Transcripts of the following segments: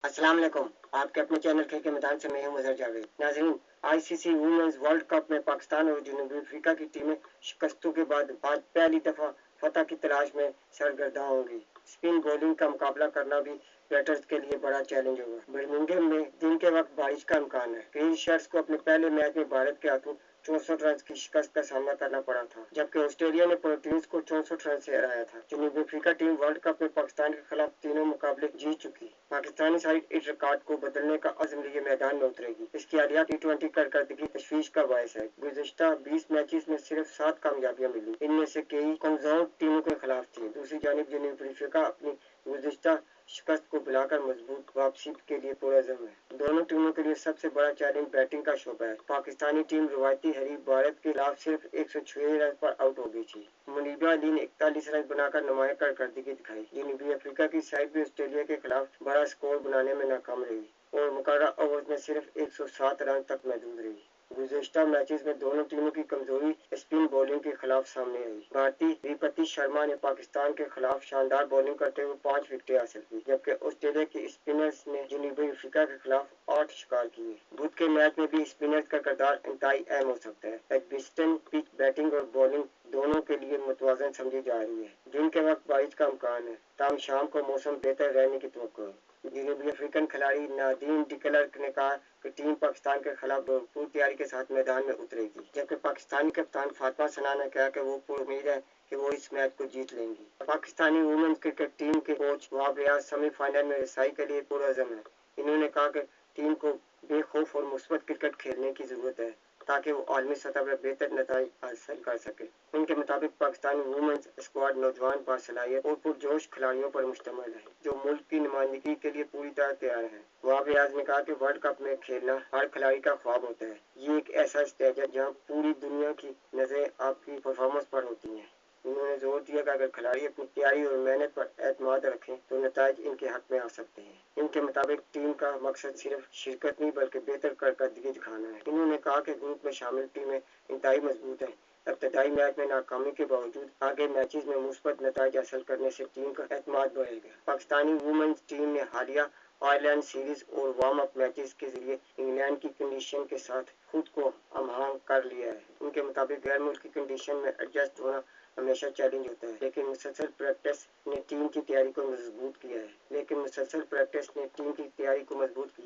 अस्सलाम वालेकुम। आपके अपने चैनल खेल के मैदान से मैं हूं मजहर जावेद। नाज़रीन, आईसीसी वुमेन्स वर्ल्ड कप में पाकिस्तान और जनूबी अफ्रीका की टीमें शिकस्तों के बाद आज पहली दफा फतह की तलाश में सरगर्दा होंगी। स्पिन बॉलिंग का मुकाबला करना भी बैटर्स के लिए बड़ा चैलेंज होगा। बर्मिंघम में दिन के वक्त बारिश का इम्कान है। ग्रीन शर्ट्स को अपने पहले मैच में भारत के हाथों 64 रन की शिकस्त का सामना करना पड़ा था, जबकि ऑस्ट्रेलिया ने प्रोटीन्स को 64 रन से हराया था। जनूबी अफ्रीका टीम वर्ल्ड कप में पाकिस्तान के खिलाफ तीनों मुकाबले जीत चुकी। पाकिस्तानी साइड इस रिकॉर्ड को बदलने का अज़्म लिए मैदान में उतरेगी। इसकी हालिया T20 कारकर्दगी तशवीश का बायस है। गुज़िश्ता 20 मैचेस में सिर्फ 7 कामयाबियां मिली, इनमें से कई कमजोर टीमों के खिलाफ थी। दूसरी जानिब जनूबी अफ्रीका अपनी गुज़िश्ता शिकस्त को बुलाकर मजबूत वापसी के लिए पुरअज़्म है। दोनों टीमों के लिए सबसे बड़ा चैलेंज बैटिंग का शोबा है। पाकिस्तानी टीम रवायती हरीफ भारत के खिलाफ सिर्फ 106 रन पर आउट हो गई थी। मुनीबा अली ने 41 रन बनाकर नुमाया कारकर्दगी दिखाई। जनूबी अफ्रीका की साइड भी ऑस्ट्रेलिया के खिलाफ बड़ा स्कोर बनाने में नाकाम रही और मुकर्रर ओवर्स में सिर्फ 107 रन तक महदूद रही। गुज़िश्ता मैचेस में दोनों टीमों की कमजोरी स्पिन बॉलिंग के खिलाफ सामने आई। भारतीय रिपति शर्मा ने पाकिस्तान के खिलाफ शानदार बॉलिंग करते हुए 5 विकेटें हासिल की, जबकि ऑस्ट्रेलिया के स्पिनर्स ने जनूबी अफ्रीका के खिलाफ 8 शिकार किए। बुध के मैच में भी स्पिनर्स का किरदार इंतहाई अहम हो सकता है। एडमिस्टन पिच बैटिंग और बॉलिंग दोनों के लिए मुतवाज़न समझी जा रही है। दिन के वक्त बारिश का इम्कान है, ताहम शाम को मौसम बेहतर रहने की तवक्को है। जनूबी अफ्रीकन खिलाड़ी नादीम डिक्लर्क ने कहा कि टीम पाकिस्तान के खिलाफ भरपूर तैयारी के साथ मैदान में उतरेगी, जबकि पाकिस्तानी कप्तान फातिमा सना ने कहा कि वो पूरी उम्मीद है कि वो इस मैच को जीत लेंगी। पाकिस्तानी वुमेन्स क्रिकेट टीम के कोच वहाब रियाज सेमीफाइनल में रसाई के लिए पुरअज़्म है। इन्होंने कहा कि टीम को बेखौफ और मुस्बत क्रिकेट खेलने की जरूरत है ताकि वो आलमी सतह पर बेहतर नतीजे हासिल कर सके। उनके मुताबिक पाकिस्तानी वुमेन्स स्क्वाड नौजवान बासलाहियत और पुरजोश खिलाड़ियों पर मुश्तमिल है, जो मुल्क की नुमाइंदगी के लिए पूरी तरह तैयार हैं। वहाब रियाज ने कहा कि वर्ल्ड कप में खेलना हर खिलाड़ी का ख्वाब होता है। ये एक ऐसा स्टेज है जहाँ पूरी दुनिया की नजरें आपकी परफॉर्मेंस पर होती हैं। उन्होंने जोर दिया कि अगर खिलाड़ी अपनी तैयारी और मेहनत पर एतमाद रखें तो नतीजे इनके हक में आ सकते हैं। इनके मुताबिक टीम का मकसद सिर्फ शिरकत नहीं बल्कि बेहतर कारकर्दगी दिखाना है। उन्होंने कहा कि ग्रुप में शामिल टीमें इंतहाई मजबूत हैं। इब्तदाई मैच में नाकामी के बावजूद आगे मैचेस में मुस्बत नतीजे हासिल करने से टीम का एतमाद बढ़ेगा। पाकिस्तानी वुमेन्स टीम ने हालिया आयरलैंड सीरीज और वार्म अप मैचेस के जरिए इंग्लैंड की कंडीशन के साथ खुद को हमआहंग कर लिया है। उनके मुताबिक गैर मुल्की कंडीशन में एडजस्ट होना हमेशा चैलेंज होता है, लेकिन मुसलसल प्रैक्टिस ने टीम की तैयारी को मजबूत किया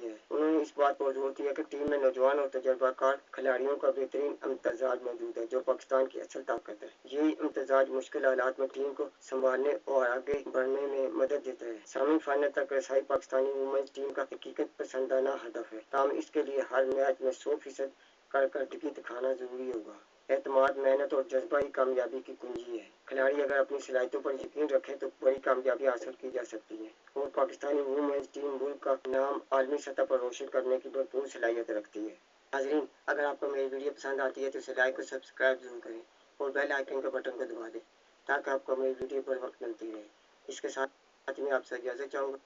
है। उन्होंने इस बात पर जोर दिया कि टीम में नौजवान और तजर्बाकार खिलाड़ियों का बेहतरीन इम्तजाज मौजूद है, जो पाकिस्तान की असल ताकत है। यही इम्तजाज मुश्किल हालात में टीम को संभालने और आगे बढ़ने में मदद देता है। सेमीफाइनल तक रसाई पाकिस्तानी वुमेन्स टीम का हकीकत पसंदाना हदफ है, ताहम इसके लिए हर मैच में 100% कारकर्दगी दिखाना जरूरी होगा। एतमाद, मेहनत और जज्बा ही कामयाबी की कुंजी है। खिलाड़ी अगर अपनी सलाहियतों पर यकीन रखें तो बड़ी कामयाबी हासिल की जा सकती है और पाकिस्तानी वुमेन्स टीम मुल्क का नाम आलमी सतह पर रोशन करने की भरपूर सलाहियत रखती है। नाज़रीन, अगर आपको मेरी वीडियो पसंद आती है तो इसे लाइक और सब्सक्राइब जरूर करें और बेल आइकन के बटन को दबा दें ताकि आपको मेरी वीडियो पर वक्त मिलती रहे। इसके साथ ही मैं आपसे इजाज़त चाहूँगा।